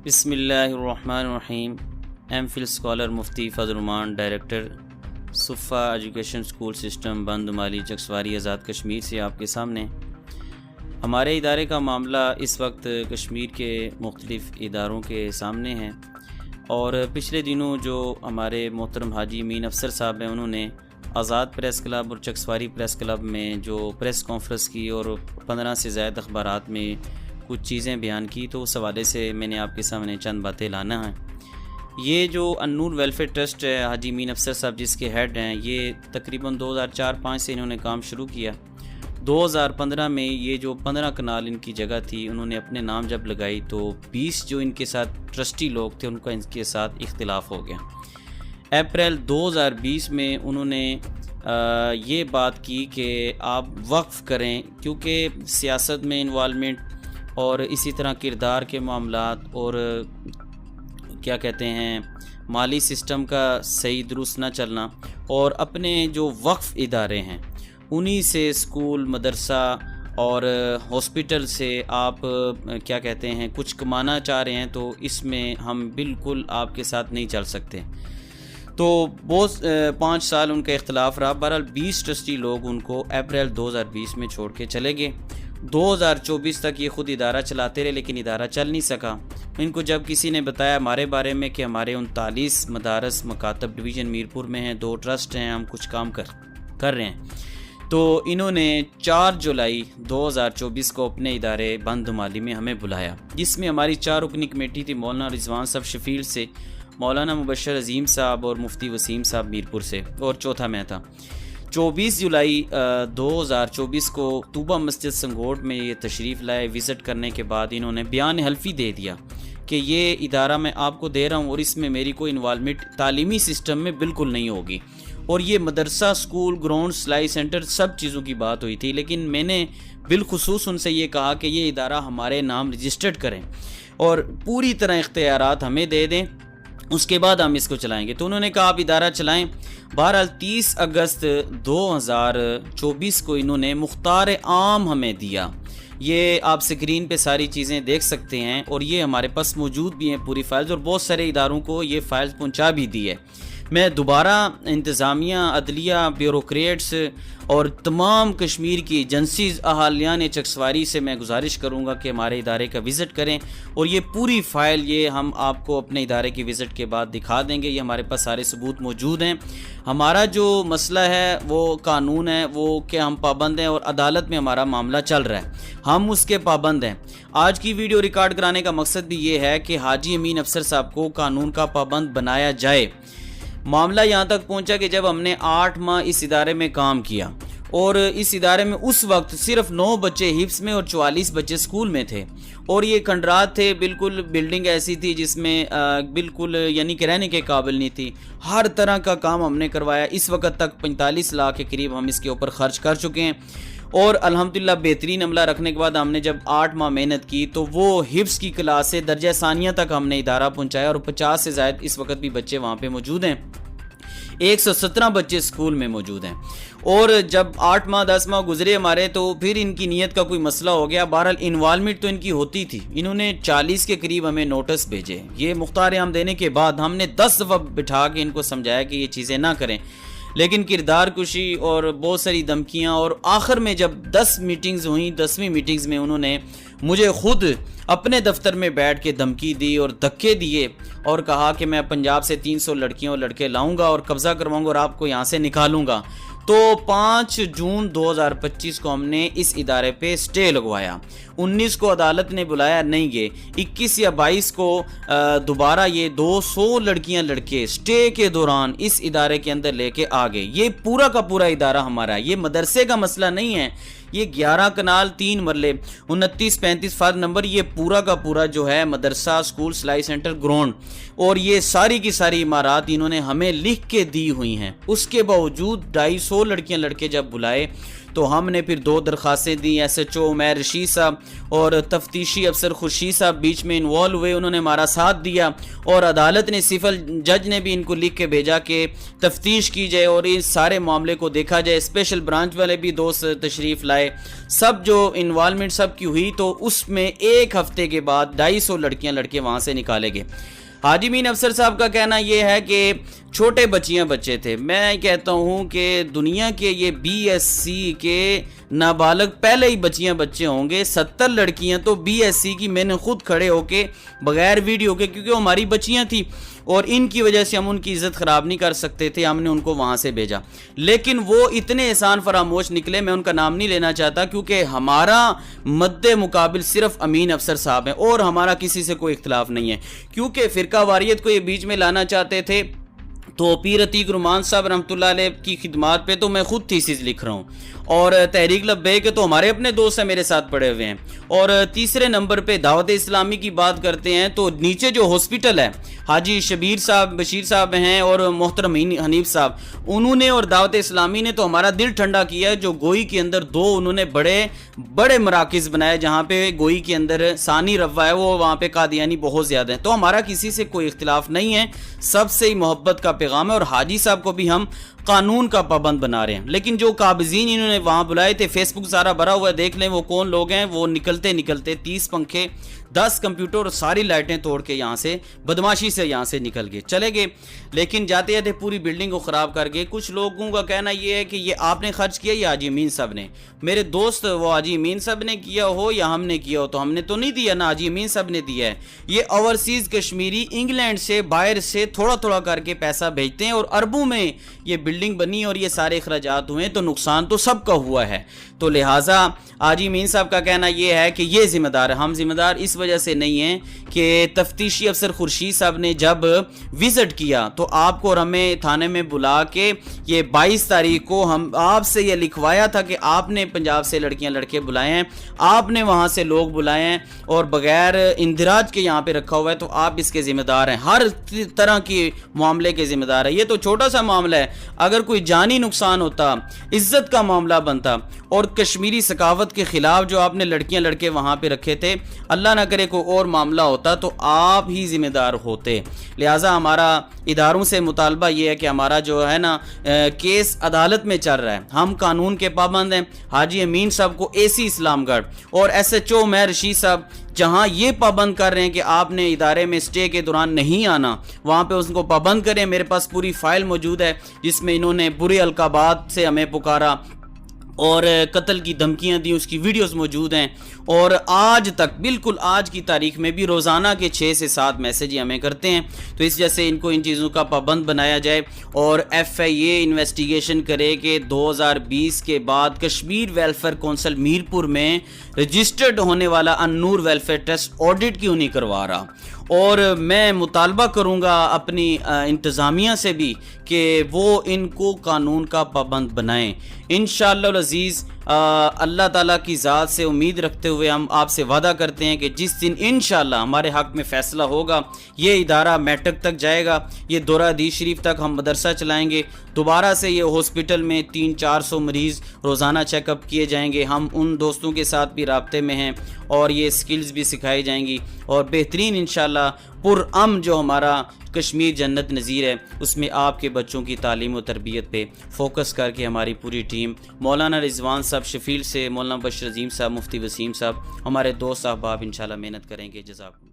بسم اللہ الرحمن الرحیم۔ ایم فل اسکالر مفتی فضل الرحمان، ڈائریکٹر صفا education school system بندمالی Chakswari Azad Kashmir سے آپ کے سامنے ہمارے ادارے کا معاملہ اس وقت کشمیر کے مختلف اداروں کے سامنے ہے، اور پچھلے دنوں جو ہمارے محترم حاجی امین افسر صاحب ہیں، انہوں نے آزاد پریس کلب اور چکسواری پریس کلب میں جو پریس کانفرنس کی اور 15 سے زائد اخبارات میں کچھ چیزیں بیان کی، تو اس حوالے سے میں نے آپ کے سامنے چند باتیں لانا ہیں۔ یہ جو النور ویلفیئر ٹرسٹ ہے، حاجی امین افسر صاحب جس کے ہیڈ ہیں، یہ تقریباً 2004-05 سے انہوں نے کام شروع کیا۔ 2015 میں یہ جو 15 کنال ان کی جگہ تھی، انہوں نے اپنے نام جب لگائی تو 20 جو ان کے ساتھ ٹرسٹی لوگ تھے ان کا ان کے ساتھ اختلاف ہو گیا۔ اپریل 2020 میں انہوں نے یہ بات کی کہ آپ وقف کریں، کیونکہ سیاست میں انوالومنٹ اور اسی طرح کردار کے معاملات اور کیا کہتے ہیں مالی سسٹم کا صحیح درست نہ چلنا، اور اپنے جو وقف ادارے ہیں انہی سے اسکول، مدرسہ اور ہاسپٹل سے آپ کیا کہتے ہیں کچھ کمانا چاہ رہے ہیں، تو اس میں ہم بالکل آپ کے ساتھ نہیں چل سکتے۔ تو بہت 5 سال ان کا اختلاف رہا۔ بہرحال 20 ٹرسٹی لوگ ان کو اپریل 2020 میں چھوڑ کے چلے گئے۔ 2024 تک یہ خود ادارہ چلاتے رہے، لیکن ادارہ چل نہیں سکا۔ ان کو جب کسی نے بتایا ہمارے بارے میں کہ ہمارے 39 مدارس مکاتب ڈویژن میرپور میں ہیں، 2 ٹرسٹ ہیں، ہم کچھ کام کر رہے ہیں، تو انہوں نے 4 جولائی 2024 کو اپنے ادارے بندمالی میں ہمیں بلایا، جس میں ہماری 4 رکنی کمیٹی تھی، مولانا رضوان صاحب شفیل سے، مولانا مبشر عظیم صاحب اور مفتی وسیم صاحب میرپور سے، اور چوتھا میں تھا۔ 24 جولائی 2024 کو طوبہ مسجد سنگوٹ میں یہ تشریف لائے۔ وزٹ کرنے کے بعد انہوں نے بیان حلفی دے دیا کہ یہ ادارہ میں آپ کو دے رہا ہوں اور اس میں میری کوئی انوالومنٹ تعلیمی سسٹم میں بالکل نہیں ہوگی، اور یہ مدرسہ، اسکول، گراؤنڈ، سلائی سینٹر سب چیزوں کی بات ہوئی تھی، لیکن میں نے بالخصوص ان سے یہ کہا کہ یہ ادارہ ہمارے نام رجسٹرڈ کریں اور پوری طرح اختیارات ہمیں دے دیں، اس کے بعد ہم اس کو چلائیں گے۔ تو انہوں نے کہا آپ ادارہ چلائیں۔ بہرحال 30 اگست 2024 کو انہوں نے مختار عام ہمیں دیا۔ یہ آپ سکرین پہ ساری چیزیں دیکھ سکتے ہیں، اور یہ ہمارے پاس موجود بھی ہیں پوری فائلز، اور بہت سارے اداروں کو یہ فائلز پہنچا بھی دی ہے۔ میں دوبارہ انتظامیہ، عدلیہ، بیوروکریٹس اور تمام کشمیر کی ایجنسیز، اہالیان چکسواری سے میں گزارش کروں گا کہ ہمارے ادارے کا وزٹ کریں، اور یہ پوری فائل یہ ہم آپ کو اپنے ادارے کی وزٹ کے بعد دکھا دیں گے۔ یہ ہمارے پاس سارے ثبوت موجود ہیں۔ ہمارا جو مسئلہ ہے وہ قانون ہے، وہ کہ ہم پابند ہیں، اور عدالت میں ہمارا معاملہ چل رہا ہے، ہم اس کے پابند ہیں۔ آج کی ویڈیو ریکارڈ کرانے کا مقصد بھی یہ ہے کہ حاجی امین افسر صاحب کو قانون کا پابند بنایا جائے۔ معاملہ یہاں تک پہنچا کہ جب ہم نے 8 ماہ اس ادارے میں کام کیا، اور اس ادارے میں اس وقت صرف 9 بچے حفظ میں اور 44 بچے اسکول میں تھے، اور یہ کھنڈرات تھے، بالکل بلڈنگ ایسی تھی جس میں بالکل یعنی کہ رہنے کے قابل نہیں تھی۔ ہر طرح کا کام ہم نے کروایا۔ اس وقت تک 45 لاکھ کے قریب ہم اس کے اوپر خرچ کر چکے ہیں، اور الحمدللہ بہترین عملہ رکھنے کے بعد ہم نے جب 8 ماہ محنت کی تو وہ حفظ کی کلاس سے درجہ ثانیہ تک ہم نے ادارہ پہنچایا، اور 50 سے زائد اس وقت بھی بچے وہاں پہ موجود ہیں۔ 117 بچے اسکول میں موجود ہیں، اور جب 8 ماہ 10 ماہ گزرے ہمارے، تو پھر ان کی نیت کا کوئی مسئلہ ہو گیا۔ بہرحال انوالومنٹ تو ان کی ہوتی تھی، انہوں نے 40 کے قریب ہمیں نوٹس بھیجے۔ یہ مختار عام دینے کے بعد ہم نے 10 دفعہ بٹھا کے ان کو سمجھایا کہ یہ چیزیں نہ کریں، لیکن کردار کشی اور بہت ساری دھمکیاں، اور آخر میں جب 10 میٹنگز ہوئیں، 10ویں میٹنگز میں انہوں نے مجھے خود اپنے دفتر میں بیٹھ کے دھمکی دی اور دھکے دیے، اور کہا کہ میں پنجاب سے 300 لڑکیوں اور لڑکے لاؤں گا اور قبضہ کرواؤں گا اور آپ کو یہاں سے نکالوں گا۔ تو 5 جون 2025 کو ہم نے اس ادارے پہ سٹے لگوایا۔ 19 کو عدالت نے بلایا، نہیں گئے۔ 21 یا 22 کو دوبارہ یہ 200 لڑکیاں لڑکے سٹے کے دوران اس ادارے کے اندر لے کے آ گئے۔ یہ پورا کا پورا ادارہ ہمارا ہے، یہ مدرسے کا مسئلہ نہیں ہے۔ یہ 11 کنال 3 مرلے 29-35 فرد نمبر، یہ پورا کا پورا جو ہے مدرسہ، اسکول، سلائی سینٹر، گراؤنڈ، اور یہ ساری کی ساری عمارات انہوں نے ہمیں لکھ کے دی ہوئی ہیں۔ اس کے باوجود 250 لڑکیاں لڑکے جب بلائے تو ہم نے پھر 2 درخواستیں دیں. SHO عمیر رشید صاحب اور تفتیشی افسر خورشید صاحب بیچ میں انوالو ہوئے, انہوں نے ہمارا ساتھ دیا اور عدالت نے سول جج نے بھی ان کو لکھ کے بھیجا کہ تفتیش کی جائے اور اس سارے معاملے کو دیکھا جائے. اسپیشل برانچ والے بھی دوست تشریف لائے, سب جو انوالومنٹ سب کی ہوئی تو اس میں 1 ہفتے کے بعد 250 لڑکیاں لڑکے وہاں سے نکالے گئے. حاجی امین افسر صاحب کا کہنا یہ ہے کہ چھوٹے بچے تھے. میں کہتا ہوں کہ دنیا کے یہ BSc کے نابالغ پہلے ہی بچے ہوں گے. 70 لڑکیاں تو BSc کی میں نے خود کھڑے ہو کے بغیر ویڈیو کے, کیونکہ وہ ہماری بچیاں تھیں اور ان کی وجہ سے ہم ان کی عزت خراب نہیں کر سکتے تھے, ہم نے ان کو وہاں سے بھیجا. لیکن وہ اتنے احسان فراموش نکلے, میں ان کا نام نہیں لینا چاہتا کیونکہ ہمارا مد مقابل صرف امین افسر صاحب ہیں اور ہمارا کسی سے کوئی اختلاف نہیں ہے. کیونکہ فرقہ واریت کو یہ بیچ میں لانا چاہتے تھے تو پیر عتیق رحمان صاحب رحمۃ اللہ علیہ کی خدمات پہ تو میں خود تھیسس لکھ رہا ہوں, اور تحریک لبیک کے تو ہمارے اپنے دوست ہیں میرے ساتھ پڑے ہوئے ہیں. اور تیسرے نمبر پہ دعوت اسلامی کی بات کرتے ہیں تو نیچے جو ہاسپٹل ہے حاجی شبیر صاحب بشیر صاحب ہیں اور محترم حنیف صاحب, انہوں نے اور دعوت اسلامی نے تو ہمارا دل ٹھنڈا کیا. جو گوئی کے اندر 2 انہوں نے بڑے مراکز بنائے جہاں پہ گوئی کے اندر ثانی روا ہے, وہ وہاں پہ قادیانی بہت زیادہ ہیں. تو ہمارا کسی سے کوئی اختلاف نہیں ہے, سب سے ہی محبت کا پیغام ہے. اور حاجی صاحب کو بھی ہم قانون کا پابند بنا رہے ہیں. لیکن جو قابضین انہوں نے وہاں بلائے تھے, فیس بک سارا بھرا ہوا ہے, دیکھ لیں وہ کون لوگ ہیں. وہ نکلتے 30 پنکھے 10 کمپیوٹر اور ساری لائٹیں توڑ کے یہاں سے بدماشی سے یہاں سے نکل گئے, چلے گئے. لیکن جاتے جاتے پوری بلڈنگ کو خراب کر گئے. کچھ لوگوں کا کہنا یہ ہے کہ یہ آپ نے خرچ کیا یا حاجی امین صاحب نے. میرے دوست وہ حاجی امین صاحب نے کیا ہو یا ہم نے کیا ہو, تو ہم نے تو نہیں دیا نا, حاجی امین صاحب نے دیا ہے. یہ اوورسیز کشمیری انگلینڈ سے باہر سے تھوڑا کر کے پیسہ بھیجتے ہیں اور اربوں میں یہ بلڈنگ بنی اور یہ سارے اخراجات ہوئے, تو نقصان تو سب کا ہوا ہے. تو لہٰذا حاجی امین صاحب کا کہنا یہ ہے کہ یہ ذمہ دار ہے. ہم ذمہ دار اس وجہ سے نہیں ہیں کہ تفتیشی افسر خورشید صاحب نے جب وزٹ کیا تو آپ کو اور ہمیں تھانے میں بلا کے یہ 22 تاریخ کو ہم آپ سے یہ لکھوایا تھا کہ آپ نے پنجاب سے لڑکیاں لڑکے بلائے ہیں, آپ نے وہاں سے لوگ بلائے ہیں اور بغیر اندراج کے یہاں پہ رکھا ہوا ہے, تو آپ اس کے ذمہ دار ہیں, ہر طرح کی معاملے کے ذمہ دار ہے. یہ تو چھوٹا سا معاملہ ہے, اگر کوئی جانی نقصان ہوتا, عزت کا معاملہ بنتا اور کشمیری ثقافت کے خلاف جو آپ نے لڑکیاں لڑکے وہاں پہ رکھے تھے, اللہ نہ کرے کوئی اور معاملہ ہوتا تو آپ ہی ذمہ دار ہوتے. لہٰذا ہمارا اداروں سے مطالبہ یہ ہے کہ ہمارا جو ہے نا کیس عدالت میں چل رہا ہے, ہم قانون کے پابند ہیں. حاجی امین صاحب کو AC اسلام گڑھ اور SHO عمیر رشید صاحب جہاں یہ پابند کر رہے ہیں کہ آپ نے ادارے میں سٹے کے دوران نہیں آنا, وہاں پہ اس کو پابند کریں. میرے پاس پوری فائل موجود ہے جس میں انہوں نے برے القابات سے ہمیں پکارا اور قتل کی دھمکیاں دی, اس کی ویڈیوز موجود ہیں. اور آج تک بالکل آج کی تاریخ میں بھی روزانہ کے 6 سے 7 میسج ہمیں کرتے ہیں. تو اس وجہ سے ان کو ان چیزوں کا پابند بنایا جائے اور FIA انویسٹیگیشن کرے کہ 2020 کے بعد کشمیر ویلفیئر کونسل میرپور میں رجسٹرڈ ہونے والا ان-نور ویلفیئر ٹرسٹ آڈٹ کیوں نہیں کروا رہا. اور میں مطالبہ کروں گا اپنی انتظامیہ سے بھی کہ وہ ان کو قانون کا پابند بنائیں. انشاءاللہ العزیز اللہ تعالیٰ کی ذات سے امید رکھتے ہوئے ہم آپ سے وعدہ کرتے ہیں کہ جس دن انشاءاللہ ہمارے حق میں فیصلہ ہوگا, یہ ادارہ میٹرک تک جائے گا, یہ دورہ حدیث شریف تک ہم مدرسہ چلائیں گے, دوبارہ سے یہ ہاسپٹل میں 300-400 مریض روزانہ چیک اپ کیے جائیں گے. ہم ان دوستوں کے ساتھ بھی رابطے میں ہیں اور یہ سکلز بھی سکھائی جائیں گی اور بہترین انشاءاللہ پرامن جو ہمارا کشمیر جنت نظیر ہے اس میں آپ کے بچوں کی تعلیم و تربیت پہ فوکس کر کے ہماری پوری ٹیم, مولانا رضوان صاحب شفیل سے مولانا بشیر عظیم صاحب, مفتی وسیم صاحب, ہمارے دوست احباب انشاءاللہ محنت کریں گے. جزاک